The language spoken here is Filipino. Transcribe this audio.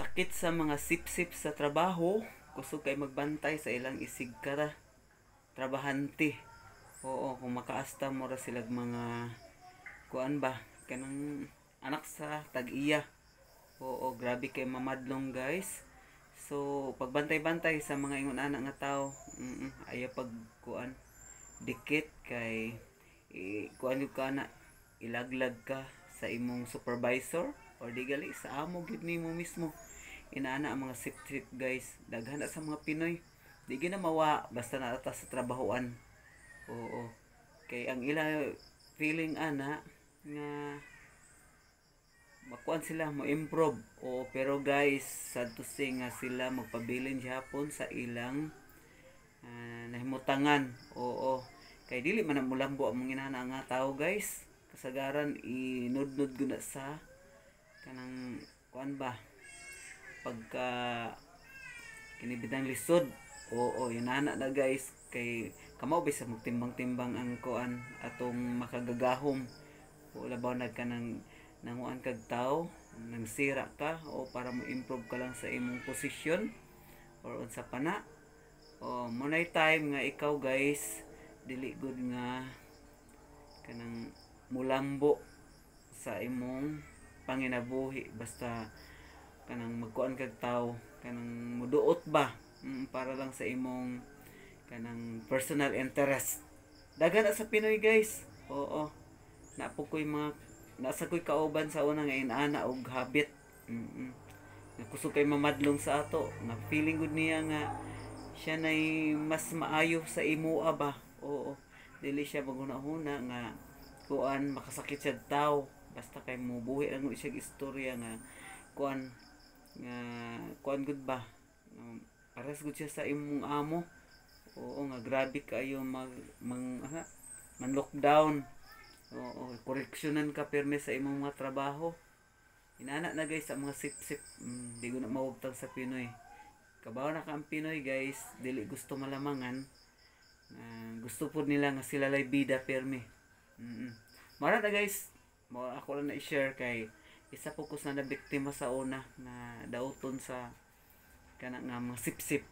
Sakit sa mga sip-sip sa trabaho, kusog kay magbantay sa ilang isigkara trabahante. Oo, kung makaasta mo ra sila mga kuan ba kanang anak sa tag-iya. Oo, grabe kay mamadlong guys. So, pagbantay-bantay sa mga ingon anak nga tao, ayaw pag kuan dikit kay kuan yung ka na ilaglag ka sa imong supervisor or di gali sa amo gid nimo mismo. Inaana ang mga sip-sip guys, daghan na sa mga Pinoy di gyud na mawa basta naata sa trabahoan. Oo, kay ang ila feeling ana nga makuan sila mo improve. Oo, pero guys sad to say nga sila magpabilin gyapon sa ilang nahimutangan. Oo, kay dili man na mulambo ang mga inana nga tao guys, kasagaran inudnud gud na sa kanang kuan ba pagka kinibitang lisod. Oo, inana na guys, kay kamaw bisa magtimbang-timbang ang kuan atong makagagahom. O labaw na ka ng nanguan kag tao, nang sira ka o para mo improve ka lang sa imong posisyon or unsa pa na. O munay time nga ikaw guys dili good nga kanang mulambo sa imong panginabuhi basta kanang magkuan kag tao kanang muduot ba, para lang sa imong kanang personal interest. Daghan na sa Pinoy guys. Oo, napo ko'y mga nasa ko'y kauban sa una nga inaana og habit. Kusog kay mamadlong sa ato na feeling gud niya nga siya nay mas maayo sa imuha ba. Oo, dili siya maghuna-huna nga kuan makasakit siya tao basta kay mubuhi lang gud siya istorya nga kuan nga kuan gud ba. Paras gud siya sa imong amo. Oo, nga grabe kayo man lockdown. Oo, koreksyonan ka pirme sa imong mga trabaho. Inana na guys sa mga sip-sip, di ko na mawagtang sa Pinoy. Kabaw na ka ang Pinoy guys, dili gusto malamangan. Gusto po nila nga sila lay bida pirme. Mara na guys, mo ako lang na i-share kay isa po ko na biktima sa una na dauton sa kana nga mga sip-sip.